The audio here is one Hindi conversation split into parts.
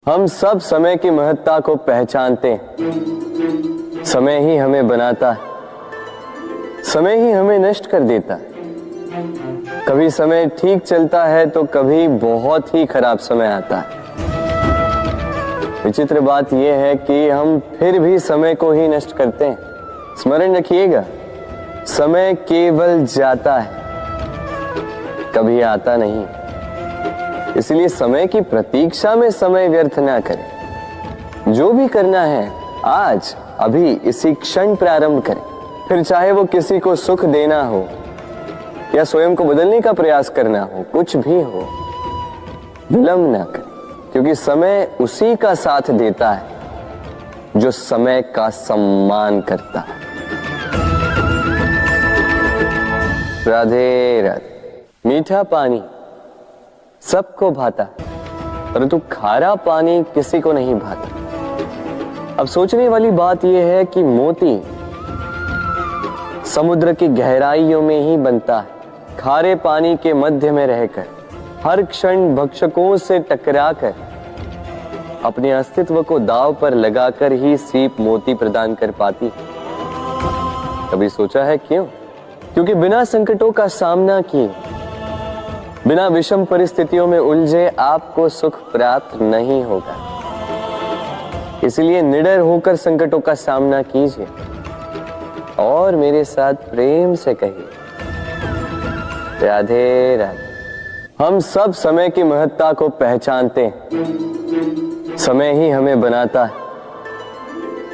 हम सब समय की महत्ता को पहचानते हैं। समय ही हमें बनाता है, समय ही हमें नष्ट कर देता है। कभी समय ठीक चलता है तो कभी बहुत ही खराब समय आता है। विचित्र बात यह है कि हम फिर भी समय को ही नष्ट करते हैं। स्मरण रखिएगा, समय केवल जाता है, कभी आता नहीं। इसलिए समय की प्रतीक्षा में समय व्यर्थ ना करें। जो भी करना है आज अभी इसी क्षण प्रारंभ करें। फिर चाहे वो किसी को सुख देना हो या स्वयं को बदलने का प्रयास करना हो, कुछ भी हो, विलंब ना करें, क्योंकि समय उसी का साथ देता है जो समय का सम्मान करता है। राधे राधे। मीठा पानी सबको भाता, परंतु खारा पानी किसी को नहीं भाता। अब सोचने वाली बात यह है कि मोती समुद्र की गहराइयों में ही बनता है। खारे पानी के मध्य में रहकर, हर क्षण भक्षकों से टकराकर, अपने अस्तित्व को दांव पर लगाकर ही सीप मोती प्रदान कर पाती है। कभी सोचा है क्यों? क्योंकि बिना संकटों का सामना किए, बिना विषम परिस्थितियों में उलझे आपको सुख प्राप्त नहीं होगा। इसलिए निडर होकर संकटों का सामना कीजिए और मेरे साथ प्रेम से कहिए, राधे राधे। हम सब समय की महत्ता को पहचानते हैं। समय ही हमें बनाता है,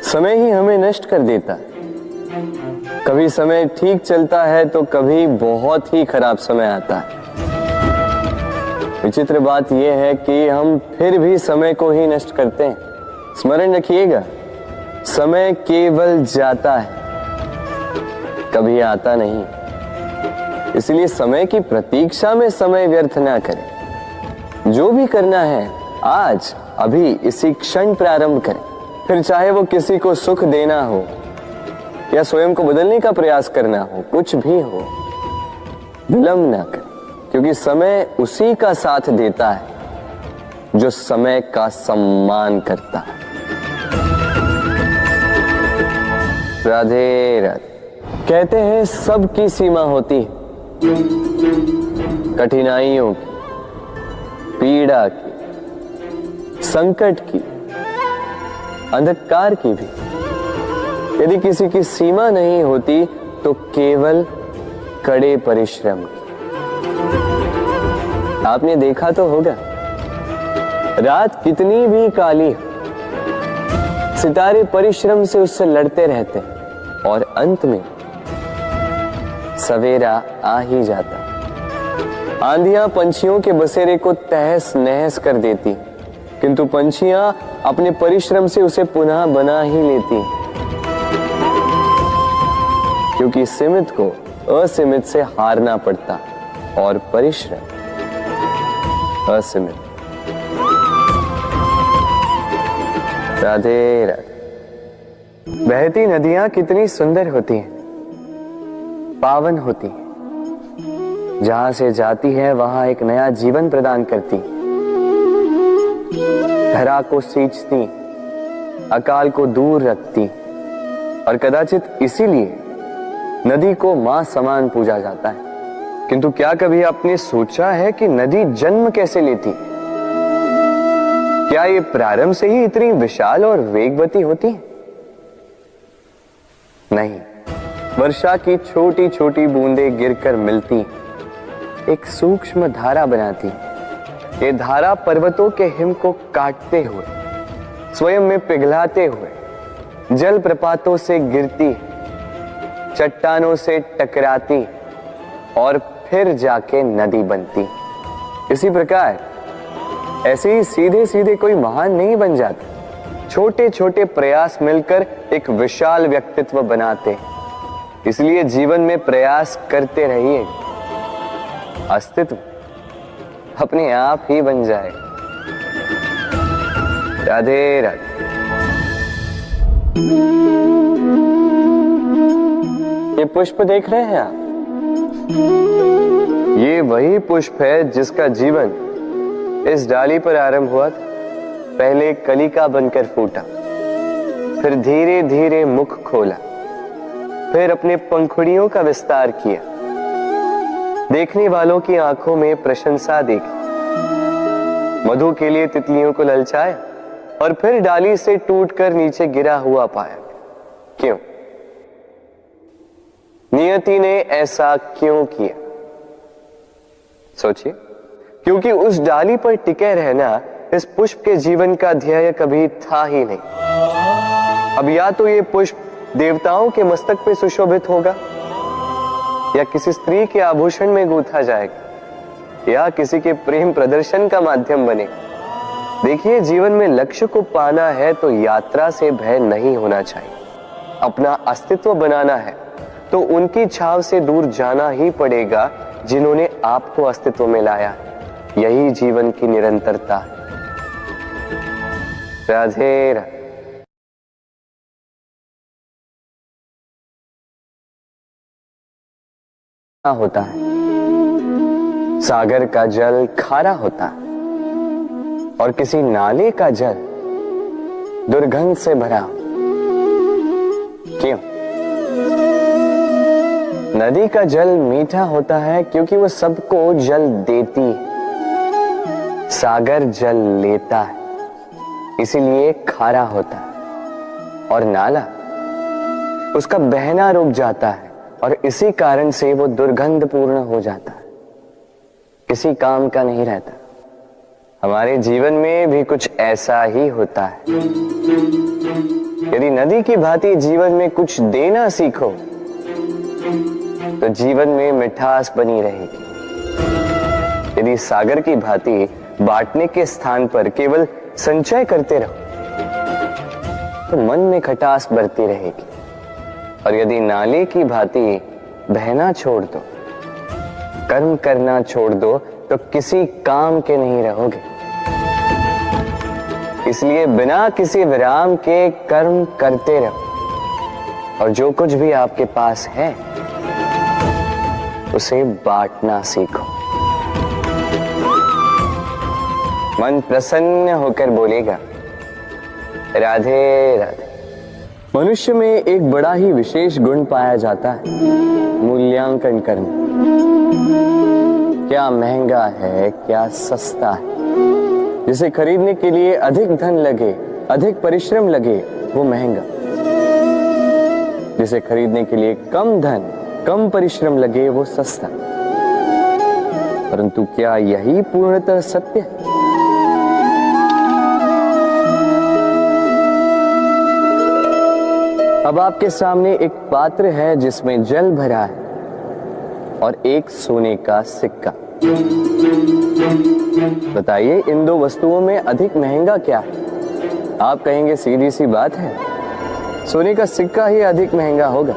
समय ही हमें नष्ट कर देता है। कभी समय ठीक चलता है तो कभी बहुत ही खराब समय आता है। विचित्र बात यह है कि हम फिर भी समय को ही नष्ट करते हैं। स्मरण रखिएगा, समय केवल जाता है, कभी आता नहीं। इसलिए समय की प्रतीक्षा में समय व्यर्थ ना करें। जो भी करना है आज अभी इसी क्षण प्रारंभ करें। फिर चाहे वो किसी को सुख देना हो या स्वयं को बदलने का प्रयास करना हो, कुछ भी हो, विलंब ना करें, क्योंकि समय उसी का साथ देता है जो समय का सम्मान करता है। राधे राधे। कहते हैं सबकी सीमा होती है, कठिनाइयों की, पीड़ा की, संकट की, अंधकार की भी। यदि किसी की सीमा नहीं होती तो केवल कड़े परिश्रम की। आपने देखा तो होगा, रात कितनी भी काली हो, सितारे परिश्रम से उससे लड़ते रहते हैं और अंत में सवेरा आ ही जाता। आंधियां पंछियों के बसेरे को तहस नहस कर देती, किंतु पंछियां अपने परिश्रम से उसे पुनः बना ही लेती, क्योंकि सीमित को असीमित से हारना पड़ता और परिश्रम असीमित। राधे राधे। बहती नदियां कितनी सुंदर होती हैं, पावन होती हैं। जहां से जाती है वहां एक नया जीवन प्रदान करती, धरा को सींचती, अकाल को दूर रखती, और कदाचित इसीलिए नदी को मां समान पूजा जाता है। किंतु क्या कभी आपने सोचा है कि नदी जन्म कैसे लेती? क्या ये प्रारंभ से ही इतनी विशाल और वेगवती होती है? नहीं, वर्षा की छोटी छोटी बूंदें गिरकर मिलती, एक सूक्ष्म धारा बनाती। ये धारा पर्वतों के हिम को काटते हुए, स्वयं में पिघलाते हुए, जल प्रपातों से गिरती, चट्टानों से टकराती और फिर जाके नदी बनती। इसी प्रकार ऐसे ही सीधे सीधे कोई महान नहीं बन जाता। छोटे छोटे प्रयास मिलकर एक विशाल व्यक्तित्व बनाते। इसलिए जीवन में प्रयास करते रहिए, अस्तित्व अपने आप ही बन जाए। राधे राधे। ये पुष्प देख रहे हैं आप? ये वही पुष्प है जिसका जीवन इस डाली पर आरंभ हुआ था। पहले कलिका बनकर फूटा, फिर धीरे धीरे मुख खोला, फिर अपने पंखुड़ियों का विस्तार किया, देखने वालों की आंखों में प्रशंसा देखी, मधु के लिए तितलियों को ललचाया और फिर डाली से टूटकर नीचे गिरा हुआ पाया। क्यों? नियति ने ऐसा क्यों किया? सोचिए। क्योंकि उस डाली पर टिके रहना इस पुष्प के जीवन का ध्येय कभी था ही नहीं। अब या तो ये पुष्प देवताओं के मस्तक पे सुशोभित होगा, या किसी स्त्री के आभूषण में गूंथा जाएगा, या किसी के प्रेम प्रदर्शन का माध्यम बनेगा। देखिए, जीवन में लक्ष्य को पाना है तो यात्रा से भय नहीं होना चाहिए। अपना अस्तित्व बनाना है तो उनकी छाव से दूर जाना ही पड़ेगा जिन्होंने आपको अस्तित्व में लाया। यही जीवन की निरंतरता है। राधे राधे। होता है, सागर का जल खारा होता है और किसी नाले का जल दुर्गंध से भरा। क्यों? नदी का जल मीठा होता है क्योंकि वो सबको जल देती है। सागर जल लेता है, इसीलिए खारा होता है। और नाला, उसका बहना रुक जाता है और इसी कारण से वो दुर्गंधपूर्ण हो जाता है, किसी काम का नहीं रहता। हमारे जीवन में भी कुछ ऐसा ही होता है। यदि नदी की भांति जीवन में कुछ देना सीखो तो जीवन में मिठास बनी रहेगी। यदि सागर की भांति बांटने के स्थान पर केवल संचय करते रहो तो मन में खटास बढ़ती रहेगी। और यदि नाले की भांति बहना छोड़ दो, कर्म करना छोड़ दो तो किसी काम के नहीं रहोगे। इसलिए बिना किसी विराम के कर्म करते रहो और जो कुछ भी आपके पास है उसे बांटना सीखो। मन प्रसन्न होकर बोलेगा, राधे राधे। मनुष्य में एक बड़ा ही विशेष गुण पाया जाता है, मूल्यांकन करना। क्या महंगा है, क्या सस्ता है। जिसे खरीदने के लिए अधिक धन लगे, अधिक परिश्रम लगे, वो महंगा। जिसे खरीदने के लिए कम धन, कम परिश्रम लगे, वो सस्ता। परंतु क्या यही पूर्णतः सत्य है? अब आपके सामने एक पात्र है जिसमें जल भरा है और एक सोने का सिक्का। बताइए, इन दो वस्तुओं में अधिक महंगा क्या है? आप कहेंगे सीधी सी बात है, सोने का सिक्का ही अधिक महंगा होगा।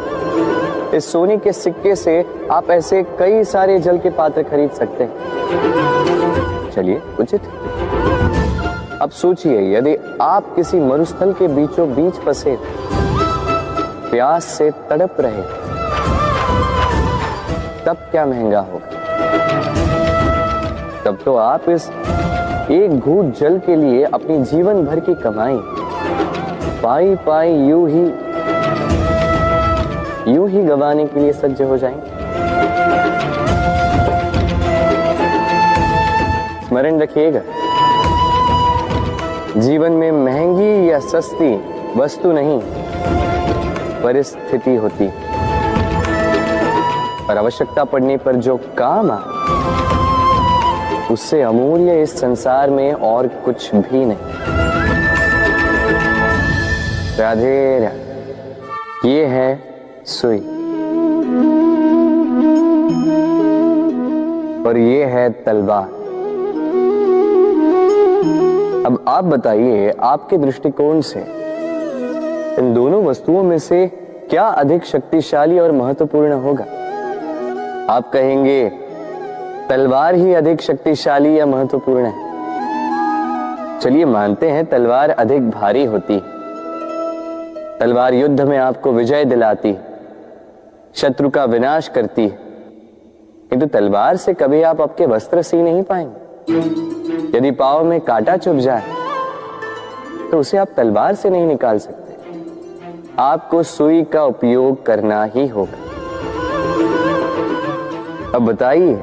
इस सोने के सिक्के से आप ऐसे कई सारे जल के पात्र खरीद सकते हैं। चलिए, उचित। अब सोचिए, यदि आप किसी मरुस्थल के बीचों बीच फंसे, प्यास से तड़प रहे, तब क्या महंगा होगा? तब तो आप इस एक घूंट जल के लिए अपनी जीवन भर की कमाई पाई पाई यूं ही गंवाने के लिए सज्ज हो जाएंगे। स्मरण रखिएगा, जीवन में महंगी या सस्ती वस्तु नहीं, परिस्थिति होती। और आवश्यकता पड़ने पर जो काम आए, उससे अमूल्य इस संसार में और कुछ भी नहीं। राधे राधे। ये है सुई और ये है तलवार। अब आप बताइए, आपके दृष्टिकोण से इन दोनों वस्तुओं में से क्या अधिक शक्तिशाली और महत्वपूर्ण होगा? आप कहेंगे तलवार ही अधिक शक्तिशाली या महत्वपूर्ण है। चलिए मानते हैं तलवार अधिक भारी होती है। तलवार युद्ध में आपको विजय दिलाती, शत्रु का विनाश करती है, किंतु तलवार से कभी आप आपके वस्त्र सी नहीं पाएंगे। यदि पांव में कांटा चुभ जाए तो उसे आप तलवार से नहीं निकाल सकते, आपको सुई का उपयोग करना ही होगा। अब बताइए,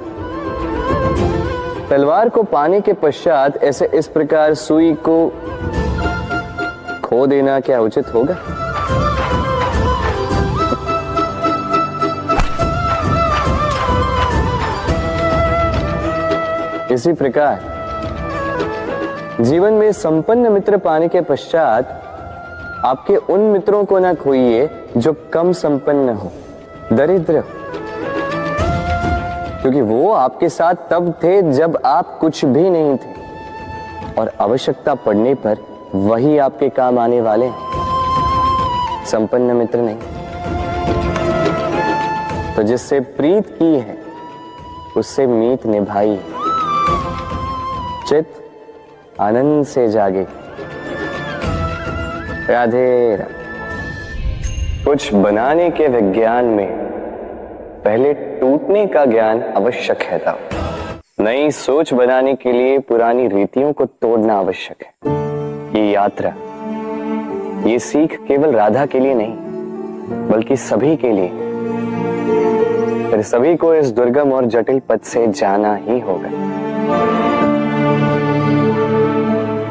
तलवार को पाने के पश्चात ऐसे इस प्रकार सुई को खो देना क्या उचित होगा? इसी प्रकार जीवन में संपन्न मित्र पाने के पश्चात आपके उन मित्रों को ना खोइए जो कम संपन्न हो, दरिद्र हो, क्योंकि वो आपके साथ तब थे जब आप कुछ भी नहीं थे, और आवश्यकता पड़ने पर वही आपके काम आने वाले हैं, संपन्न मित्र नहीं। तो जिससे प्रीत की है उससे मीत निभाई, चित आनंद से जागे। राधे राधे। कुछ बनाने के विज्ञान में पहले टूटने का ज्ञान आवश्यक है था। नई सोच बनाने के लिए पुरानी रीतियों को तोड़ना आवश्यक है। ये यात्रा, ये सीख केवल राधा के लिए नहीं बल्कि सभी के लिए। फिर सभी को इस दुर्गम और जटिल पथ से जाना ही होगा।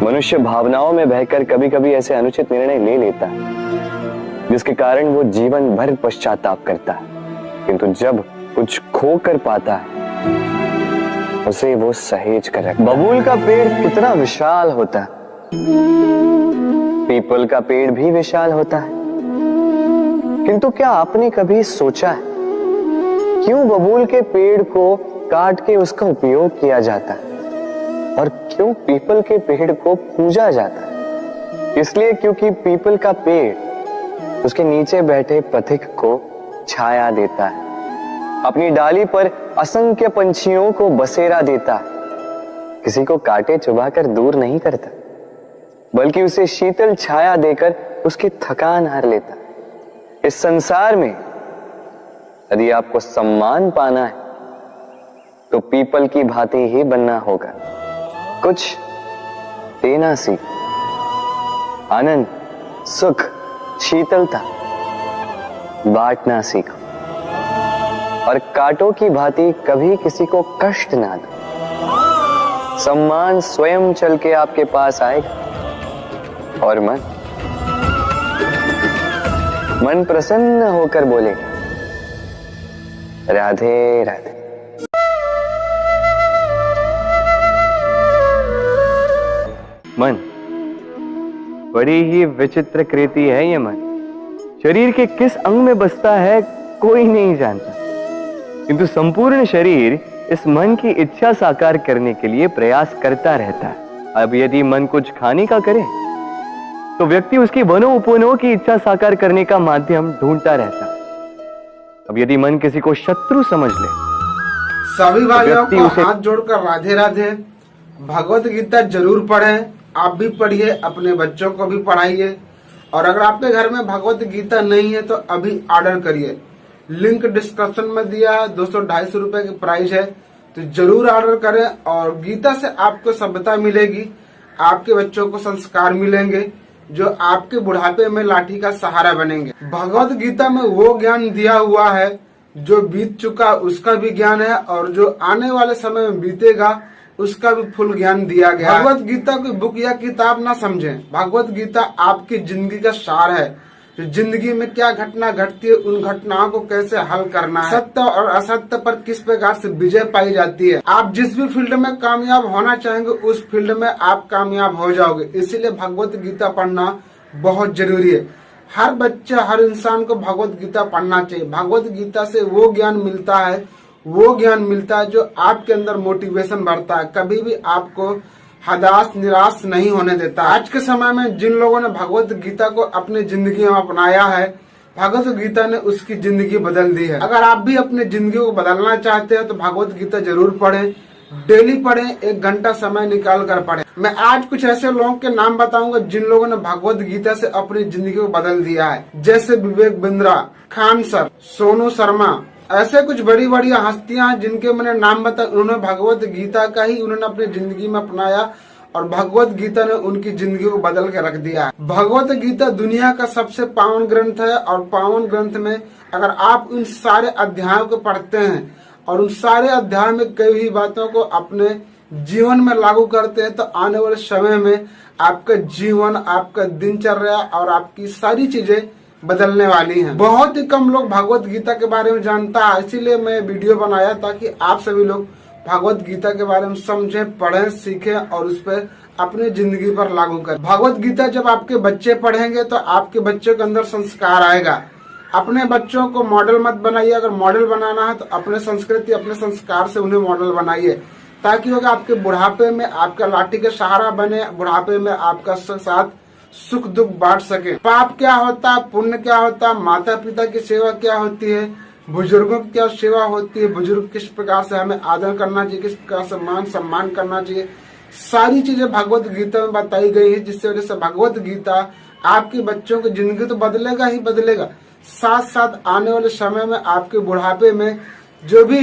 मनुष्य भावनाओं में बहकर कभी कभी ऐसे अनुचित निर्णय ले लेता है जिसके कारण वो जीवन भर पश्चाताप करता है, किंतु जब कुछ खो कर पाता है उसे वो सहेज कर रखता है। बबूल का पेड़ कितना विशाल होता है, पीपल का पेड़ भी विशाल होता है, किंतु क्या आपने कभी सोचा है क्यों बबूल के पेड़ को काट के उसका उपयोग किया जाता है और क्यों पीपल के पेड़ को पूजा जाता है? इसलिए क्योंकि पीपल का पेड़ उसके नीचे बैठे पथिक को छाया देता है, अपनी डाली पर असंख्य पंछियों को बसेरा देता है, किसी को काटे चुभाकर दूर नहीं करता बल्कि उसे शीतल छाया देकर उसकी थकान हर लेता। इस संसार में यदि आपको सम्मान पाना है तो पीपल की भांति ही बनना होगा। कुछ देना सीख, आनंद, सुख, शीतलता बांटना सीखो, और कांटों की भांति कभी किसी को कष्ट ना दो। सम्मान स्वयं चल के आपके पास आएगा और मन प्रसन्न होकर बोलेगा, राधे राधे। मन बड़ी ही विचित्र कृति है। ये मन शरीर के किस अंग में बसता है कोई नहीं जानता, किंतु संपूर्ण शरीर इस मन की इच्छा साकार करने के लिए प्रयास करता रहता है। अब यदि मन कुछ खाने का करे तो व्यक्ति उसकी वनो उपवनों की इच्छा साकार करने का माध्यम ढूंढता रहता है। अब यदि मन किसी को शत्रु समझ ले, सभी भाइयों को हाथ जोड़कर राधे राधे। भगवत गीता जरूर पढ़ें, आप भी पढ़िए, अपने बच्चों को भी पढ़ाइए। और अगर आपके घर में भगवत गीता नहीं है तो अभी ऑर्डर करिए, लिंक डिस्क्रिप्शन में दिया है। 200-250 रुपए की प्राइस है, तो जरूर ऑर्डर करें। और गीता से आपको सभ्यता मिलेगी, आपके बच्चों को संस्कार मिलेंगे जो आपके बुढ़ापे में लाठी का सहारा बनेंगे। भगवत गीता में वो ज्ञान दिया हुआ है जो बीत चुका उसका भी ज्ञान है, और जो आने वाले समय में बीतेगा उसका भी फुल ज्ञान दिया गया। भगवत गीता कोई बुक या किताब ना समझें, भगवत गीता आपकी जिंदगी का सार है। जो जिंदगी में क्या घटना घटती है, उन घटनाओं को कैसे हल करना है, सत्य और असत्य पर किस प्रकार से विजय पाई जाती है। आप जिस भी फील्ड में कामयाब होना चाहेंगे उस फील्ड में आप कामयाब हो जाओगे। इसीलिए भगवत गीता पढ़ना बहुत जरूरी है। हर बच्चा, हर इंसान को भगवत गीता पढ़ना चाहिए। भगवत गीता से वो ज्ञान मिलता है, वो ज्ञान मिलता है जो आपके अंदर मोटिवेशन बढ़ता है, कभी भी आपको हताश निराश नहीं होने देता। आज के समय में जिन लोगों ने भगवत गीता को अपनी जिंदगी में अपनाया है, भगवत गीता ने उसकी जिंदगी बदल दी है। अगर आप भी अपनी जिंदगी को बदलना चाहते हैं तो भगवत गीता जरूर पढ़ें, डेली पढ़ें, 1 घंटा समय निकाल कर पढ़ें। मैं आज कुछ ऐसे लोगों के नाम बताऊंगा जिन लोगों ने भगवत गीता से अपनी जिंदगी को बदल दिया है, जैसे विवेक बिंद्रा, खान सर, सोनू शर्मा। ऐसे कुछ बड़ी बड़ी हस्तियां जिनके मैंने नाम बताया, उन्होंने भगवत गीता का ही उन्होंने अपनी जिंदगी में अपनाया और भगवत गीता ने उनकी जिंदगी को बदल के रख दिया है। भगवत गीता दुनिया का सबसे पावन ग्रंथ है और पावन ग्रंथ में अगर आप उन सारे अध्यायों को पढ़ते हैं और उन सारे अध्याय में कई हुई बातों को अपने जीवन में लागू करते हैं तो आने वाले समय में आपका जीवन, आपका दिनचर्या और आपकी सारी चीजें बदलने वाली हैं। बहुत ही कम लोग भगवत गीता के बारे में जानता है, इसीलिए मैं वीडियो बनाया ताकि आप सभी लोग भगवत गीता के बारे में समझें, पढ़ें, सीखें और उस पर अपनी जिंदगी पर लागू करें। भगवत गीता जब आपके बच्चे पढ़ेंगे तो आपके बच्चे के अंदर संस्कार आएगा। अपने बच्चों को मॉडल मत बनाइए, अगर मॉडल बनाना है तो अपने संस्कृति, अपने संस्कार से उन्हें मॉडल बनाइए, ताकि वो आपके बुढ़ापे में आपका लाठी का सहारा बने, बुढ़ापे में आपका साथ सुख दुख बांट सके। पाप क्या होता है, पुण्य क्या होता है, माता पिता की सेवा क्या होती है, बुजुर्गों की क्या सेवा होती है, बुजुर्ग किस प्रकार से हमें आदर करना चाहिए, किस प्रकार से मान सम्मान करना चाहिए, सारी चीजें भगवत गीता में बताई गई है। जिससे वजह से भगवत गीता आपके बच्चों की जिंदगी तो बदलेगा ही बदलेगा, साथ साथ आने वाले समय में आपके बुढ़ापे में जो भी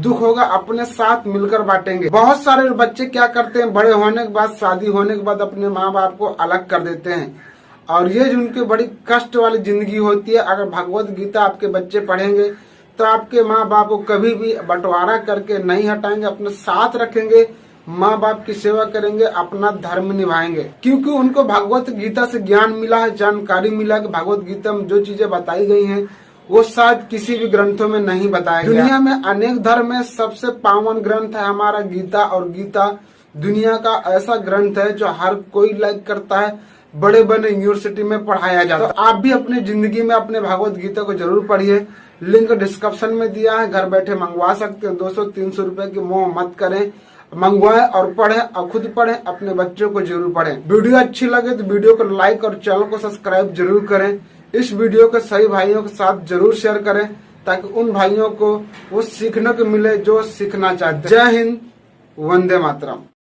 दुख होगा अपने साथ मिलकर बांटेंगे। बहुत सारे बच्चे क्या करते हैं, बड़े होने के बाद, शादी होने के बाद अपने माँ बाप को अलग कर देते हैं और ये उनकी बड़ी कष्ट वाली जिंदगी होती है। अगर भगवत गीता आपके बच्चे पढ़ेंगे तो आपके माँ बाप को कभी भी बंटवारा करके नहीं हटाएंगे, अपने साथ रखेंगे, माँ बाप की सेवा करेंगे, अपना धर्म निभाएंगे, क्योंकि उनको भगवत गीता से ज्ञान मिला है, जानकारी मिला कि भगवत गीता में जो चीजें बताई गई हैं वो शायद किसी भी ग्रंथों में नहीं बताया गया। दुनिया में अनेक धर्म है, सबसे पावन ग्रंथ है हमारा गीता और गीता दुनिया का ऐसा ग्रंथ है जो हर कोई लाइक करता है, बड़े बड़े यूनिवर्सिटी में पढ़ाया जाता है। तो आप भी अपनी जिंदगी में अपने भगवत गीता को जरूर पढ़िए, लिंक डिस्क्रिप्शन में दिया है, घर बैठे मंगवा सकते हैं। 200-300 रुपए की मोह मत करें, मंगवाएं और पढ़ें और खुद पढ़ें, अपने बच्चों को जरूर पढ़ें। वीडियो अच्छी लगे तो वीडियो को लाइक और चैनल को सब्सक्राइब जरूर करें। इस वीडियो को सही भाइयों के साथ जरूर शेयर करें ताकि उन भाइयों को वो सीखने को मिले जो सीखना चाहते हैं। जय हिंद, वंदे मातरम।